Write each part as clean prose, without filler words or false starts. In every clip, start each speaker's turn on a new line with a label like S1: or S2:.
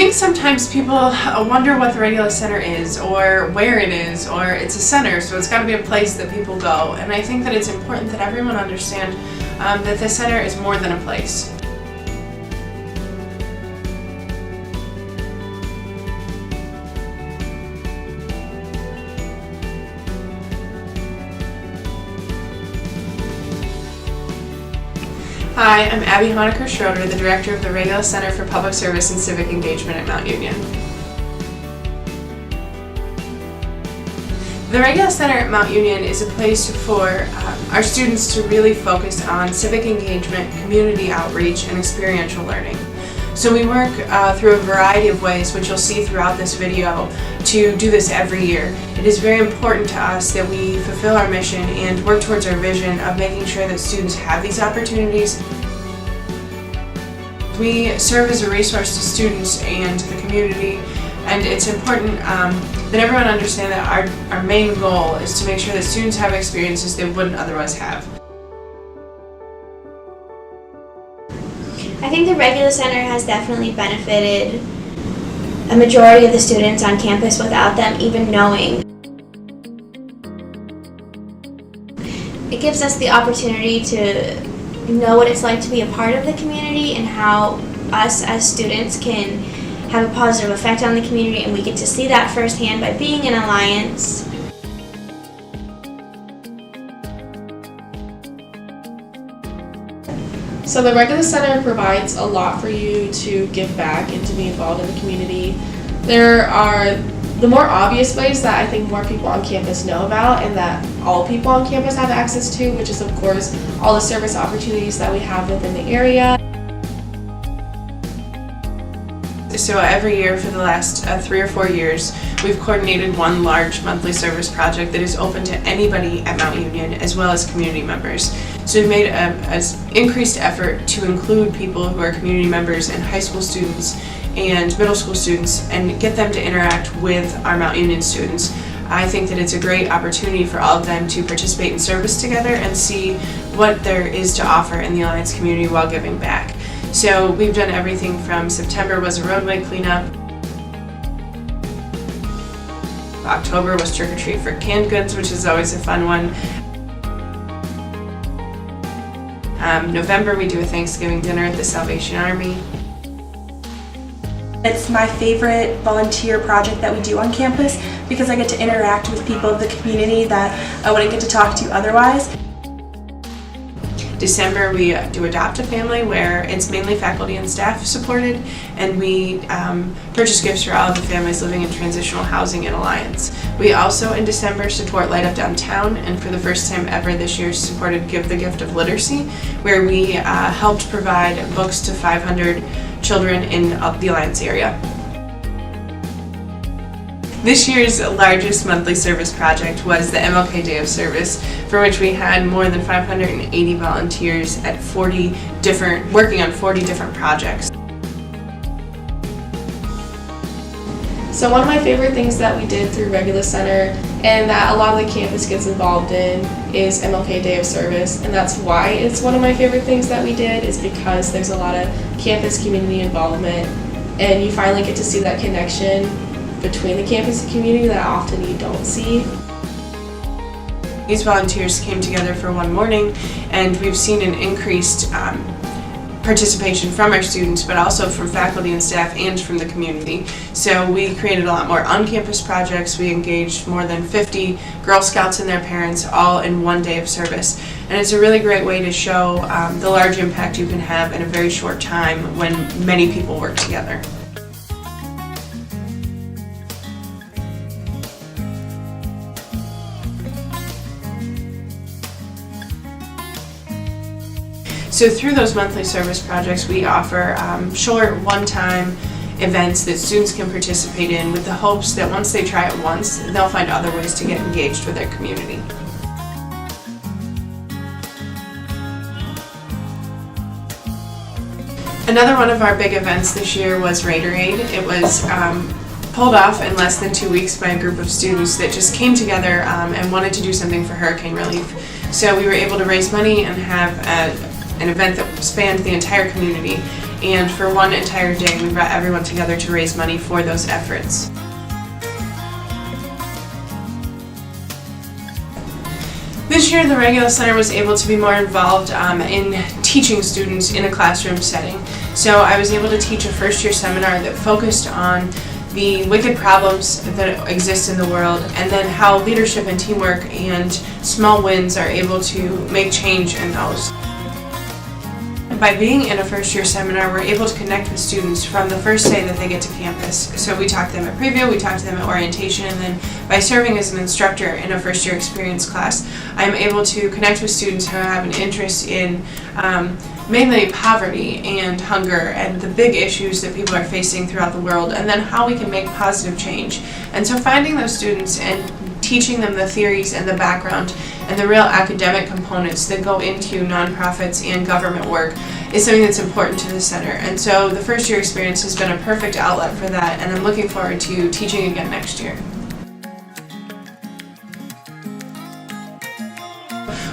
S1: think sometimes people wonder what the Regula Center is, or where it is, or it's a center, so it's got to be a place that people go. And I think that it's important that everyone understand that the center is more than a place. Hi, I'm Abby Honecker-Schroeder, the Director of the Regula Center for Public Service and Civic Engagement at Mount Union. The Regula Center at Mount Union is a place for our students to really focus on civic engagement, community outreach, and experiential learning. So we work through a variety of ways, which you'll see throughout this video, to do this every year. It is very important to us that we fulfill our mission and work towards our vision of making sure that students have these opportunities. We serve as a resource to students and the community, and it's important that everyone understand that our main goal is to make sure that students have experiences they wouldn't otherwise have.
S2: I think the Regula Center has definitely benefited a majority of the students on campus without them even knowing. It gives us the opportunity to know what it's like to be a part of the community and how us as students can have a positive effect on the community, and we get to see that firsthand by being in Alliance.
S3: So the Regula Center provides a lot for you to give back and to be involved in the community. There are the more obvious ways that I think more people on campus know about and that all people on campus have access to, which is of course all the service opportunities that we have within the area.
S1: So every year for the last 3 or 4 years, we've coordinated one large monthly service project that is open to anybody at Mount Union as well as community members. So we've made an increased effort to include people who are community members and high school students and middle school students and get them to interact with our Mount Union students. I think that it's a great opportunity for all of them to participate in service together and see what there is to offer in the Alliance community while giving back. So we've done everything from September was a roadway cleanup, October was trick or treat for canned goods, which is always a fun one. November we do a Thanksgiving dinner at the Salvation Army.
S4: It's my favorite volunteer project that we do on campus because I get to interact with people of the community that I wouldn't get to talk to otherwise.
S1: December we do Adopt a Family, where it's mainly faculty and staff supported, and we purchase gifts for all of the families living in transitional housing in Alliance. We also in December support Light Up Downtown, and for the first time ever this year supported Give the Gift of Literacy, where we helped provide books to 500 children in the Alliance area. This year's largest monthly service project was the MLK Day of Service, for which we had more than 580 volunteers at working on 40 different projects.
S3: So one of my favorite things that we did through Regula Center and that a lot of the campus gets involved in is MLK Day of Service, and that's why it's one of my favorite things that we did, is because there's a lot of campus community involvement and you finally get to see that connection between the campus and community that often you don't see.
S1: These volunteers came together for one morning, and we've seen an increased participation from our students, but also from faculty and staff and from the community. So we created a lot more on-campus projects. We engaged more than 50 Girl Scouts and their parents all in one day of service. And it's a really great way to show the large impact you can have in a very short time when many people work together. So through those monthly service projects, we offer short, one-time events that students can participate in with the hopes that once they try it once, they'll find other ways to get engaged with their community. Another one of our big events this year was Raiderade. It was pulled off in less than 2 weeks by a group of students that just came together and wanted to do something for hurricane relief. So we were able to raise money and have an event that spanned the entire community, and for one entire day we brought everyone together to raise money for those efforts. This year, the Regula Center was able to be more involved in teaching students in a classroom setting. So I was able to teach a first-year seminar that focused on the wicked problems that exist in the world, and then how leadership and teamwork and small wins are able to make change in those. By being in a first-year seminar, we're able to connect with students from the first day that they get to campus. So we talk to them at preview, we talk to them at orientation, and then by serving as an instructor in a first-year experience class, I'm able to connect with students who have an interest in mainly poverty and hunger and the big issues that people are facing throughout the world, and then how we can make positive change. And so finding those students and teaching them the theories and the background and the real academic components that go into nonprofits and government work is something that's important to the center. And so the first year experience has been a perfect outlet for that, and I'm looking forward to teaching again next year.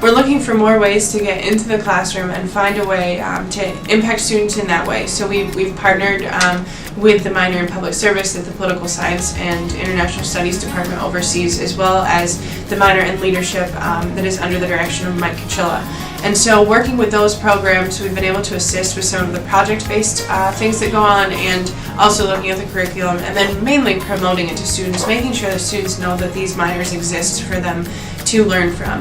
S1: We're looking for more ways to get into the classroom and find a way to impact students in that way. So we've partnered with the minor in public service that the Political Science and International Studies Department oversees, as well as the minor in leadership that is under the direction of Mike Kachilla. And so working with those programs, we've been able to assist with some of the project-based things that go on, and also looking at the curriculum, and then mainly promoting it to students, making sure that students know that these minors exist for them to learn from.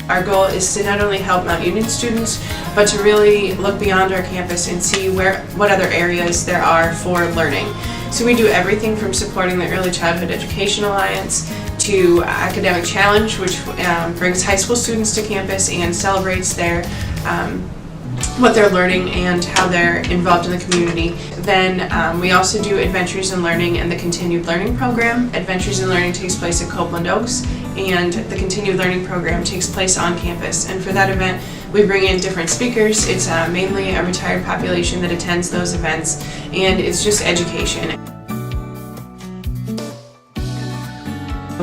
S1: Our goal is to not only help Mount Union students, but to really look beyond our campus and see what other areas there are for learning. So we do everything from supporting the Early Childhood Education Alliance to Academic Challenge, which brings high school students to campus and celebrates what they're learning and how they're involved in the community. Then we also do Adventures in Learning and the Continued Learning Program. Adventures in Learning takes place at Copeland Oaks, and the Continued Learning Program takes place on campus. And for that event, we bring in different speakers. It's mainly a retired population that attends those events, and it's just education.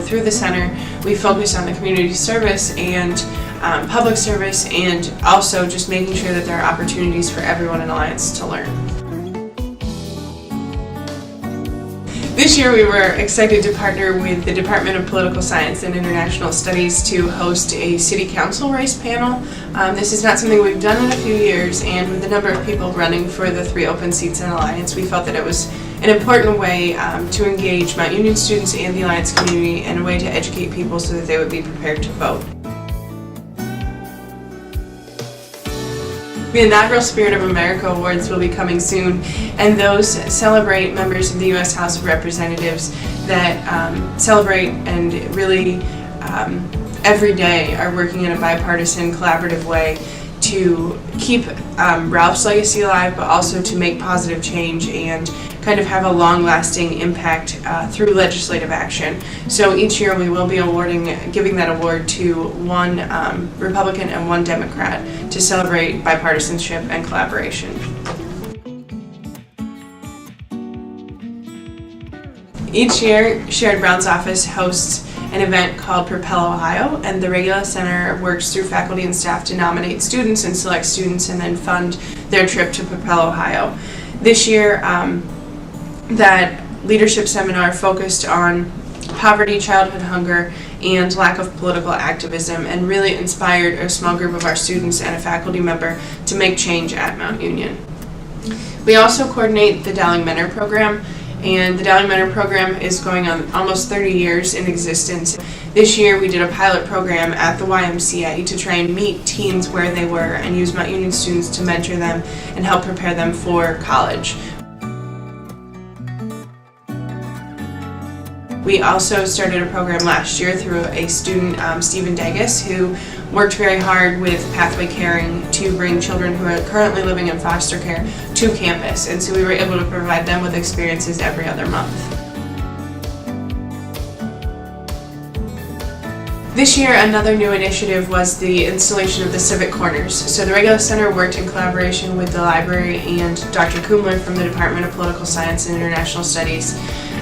S1: Through the center, we focus on the community service and public service, and also just making sure that there are opportunities for everyone in Alliance to learn. This year we were excited to partner with the Department of Political Science and International Studies to host a City Council race panel. This is not something we've done in a few years, and with the number of people running for the 3 open seats in Alliance, we felt that it was an important way to engage Mount Union students and the Alliance community, and a way to educate people so that they would be prepared to vote. The inaugural Spirit of America Awards will be coming soon, and those celebrate members of the U.S. House of Representatives that celebrate and really every day are working in a bipartisan, collaborative way to keep Ralph's legacy alive, but also to make positive change and kind of have a long-lasting impact through legislative action. So each year we will be giving that award to one Republican and one Democrat to celebrate bipartisanship and collaboration. Each year, Sherrod Brown's office hosts an event called Propel Ohio, and the Regula Center works through faculty and staff to nominate students and select students and then fund their trip to Propel Ohio. This year, that leadership seminar focused on poverty, childhood hunger, and lack of political activism, and really inspired a small group of our students and a faculty member to make change at Mount Union. We also coordinate the Dowling Mentor Program, and the Dowling Mentor Program is going on almost 30 years in existence. This year we did a pilot program at the YMCA to try and meet teens where they were and use Mount Union students to mentor them and help prepare them for college. We also started a program last year through a student, Stephen Dagus, who worked very hard with Pathway Caring to bring children who are currently living in foster care to campus, and so we were able to provide them with experiences every other month. This year, another new initiative was the installation of the Civic Corners. So the Regula Center worked in collaboration with the library and Dr. Kumler from the Department of Political Science and International Studies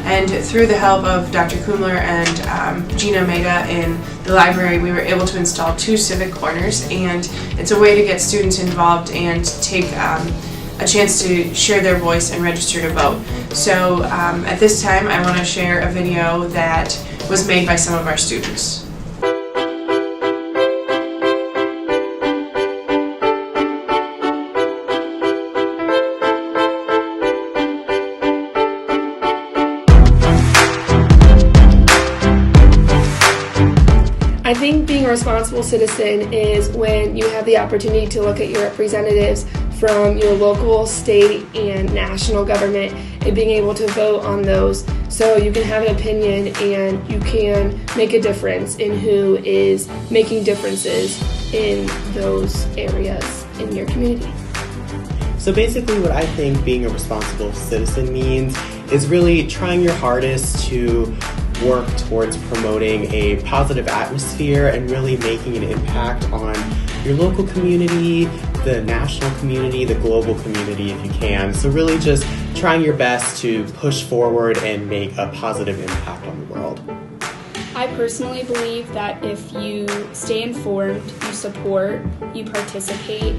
S1: And through the help of Dr. Kumler and Gina Maida in the library, we were able to install 2 Civic corners, and it's a way to get students involved and take a chance to share their voice and register to vote. So at this time I want to share a video that was made by some of our students.
S3: I think being a responsible citizen is when you have the opportunity to look at your representatives from your local, state, and national government and being able to vote on those so you can have an opinion and you can make a difference in who is making differences in those areas in your community.
S5: So basically what I think being a responsible citizen means is really trying your hardest to work towards promoting a positive atmosphere and really making an impact on your local community, the national community, the global community if you can. So really just trying your best to push forward and make a positive impact on the world.
S6: I personally believe that if you stay informed, you support, you participate,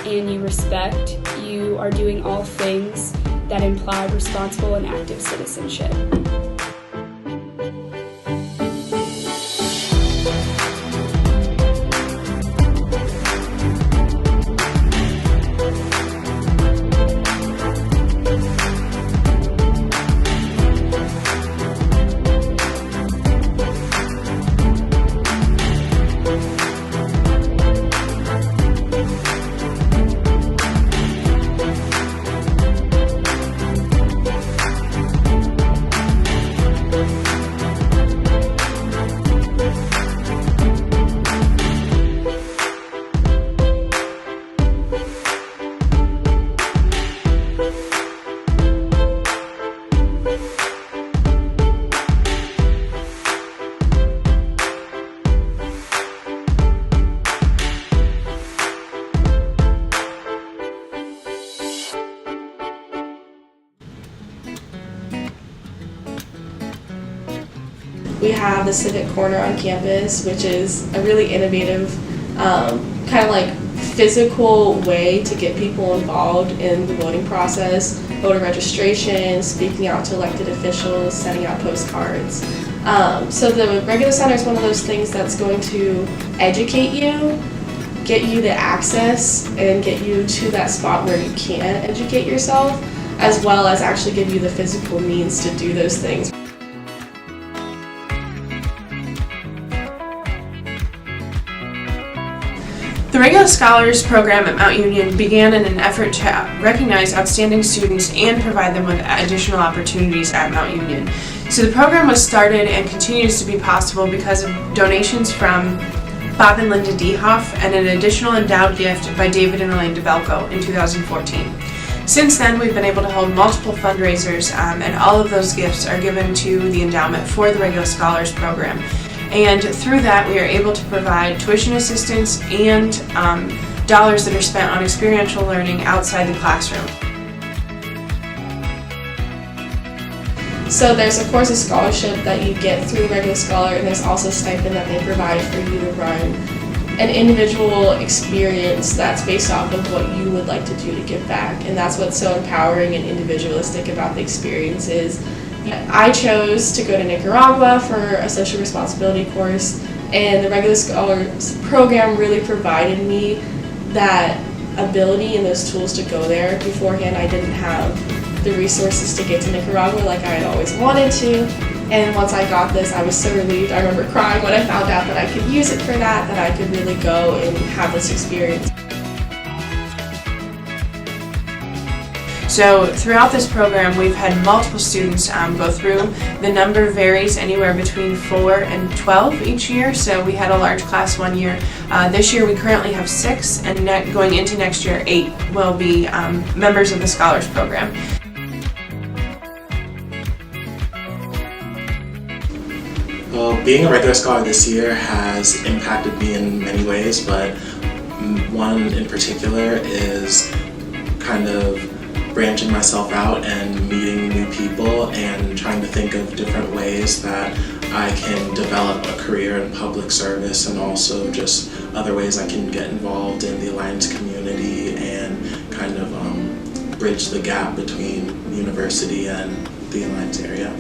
S6: and you respect, you are doing all things that imply responsible and active citizenship.
S3: We have the Civic Corner on campus, which is a really innovative, kind of like physical way to get people involved in the voting process, voter registration, speaking out to elected officials, sending out postcards. So the Regula Center is one of those things that's going to educate you, get you the access, and get you to that spot where you can educate yourself, as well as actually give you the physical means to do those things.
S1: The Regula Scholars Program at Mount Union began in an effort to recognize outstanding students and provide them with additional opportunities at Mount Union. So the program was started and continues to be possible because of donations from Bob and Linda Dehoff and an additional endowed gift by David and Elaine DeBelco in 2014. Since then, we've been able to hold multiple fundraisers, and all of those gifts are given to the endowment for the Regula Scholars Program. And through that, we are able to provide tuition assistance and dollars that are spent on experiential learning outside the classroom.
S3: So there's of course a scholarship that you get through Regula Scholar, and there's also a stipend that they provide for you to run an individual experience that's based off of what you would like to do to give back. And that's what's so empowering and individualistic about the experiences. I chose to go to Nicaragua for a social responsibility course, and the Regula Scholars Program really provided me that ability and those tools to go there. Beforehand, I didn't have the resources to get to Nicaragua like I had always wanted to, and once I got this, I was so relieved. I remember crying when I found out that I could use it for that I could really go and have this experience.
S1: So throughout this program, we've had multiple students go through. The number varies anywhere between 4 and 12 each year, so we had a large class one year. This year we currently have 6, and going into next year 8 will be members of the Scholars Program.
S7: Well, being a Regula Scholar this year has impacted me in many ways, but one in particular is kind of branching myself out and meeting new young people and trying to think of different ways that I can develop a career in public service, and also just other ways I can get involved in the Alliance community and kind of bridge the gap between the university and the Alliance area.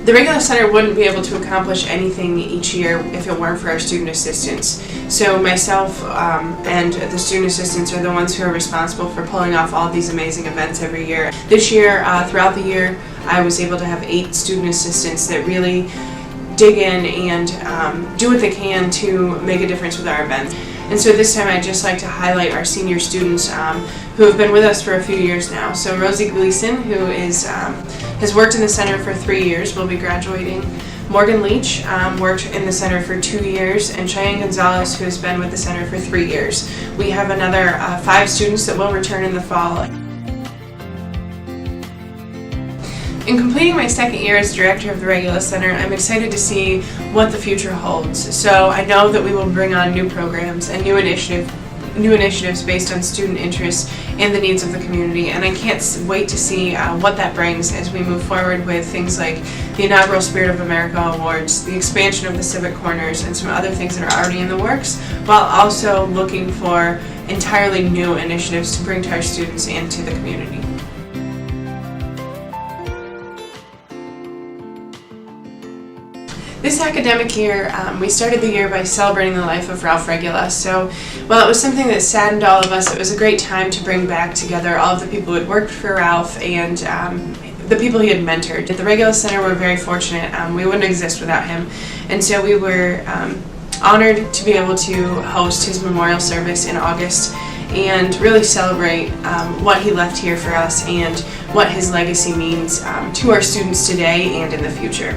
S1: The Regula Center wouldn't be able to accomplish anything each year if it weren't for our student assistants. So myself and the student assistants are the ones who are responsible for pulling off all these amazing events every year. This year, throughout the year, I was able to have 8 student assistants that really dig in and do what they can to make a difference with our events. And so this time I'd just like to highlight our senior students who have been with us for a few years now. So Rosie Gleason, who has worked in the center for 3 years, will be graduating. Morgan Leach worked in the center for 2 years, and Cheyanne Gonzales, who has been with the center for 3 years. We have another 5 students that will return in the fall. In completing my second year as director of the Regula Center, I'm excited to see what the future holds. So I know that we will bring on new programs and new initiatives based on student interests and the needs of the community, and I can't wait to see what that brings as we move forward with things like the inaugural Spirit of America Awards, the expansion of the Civic Corners, and some other things that are already in the works, while also looking for entirely new initiatives to bring to our students and to the community. This academic year, we started the year by celebrating the life of Ralph Regula. So while it was something that saddened all of us, it was a great time to bring back together all of the people who had worked for Ralph and the people he had mentored. At the Regula Center, we're very fortunate. We wouldn't exist without him. And so we were honored to be able to host his memorial service in August and really celebrate what he left here for us and what his legacy means to our students today and in the future.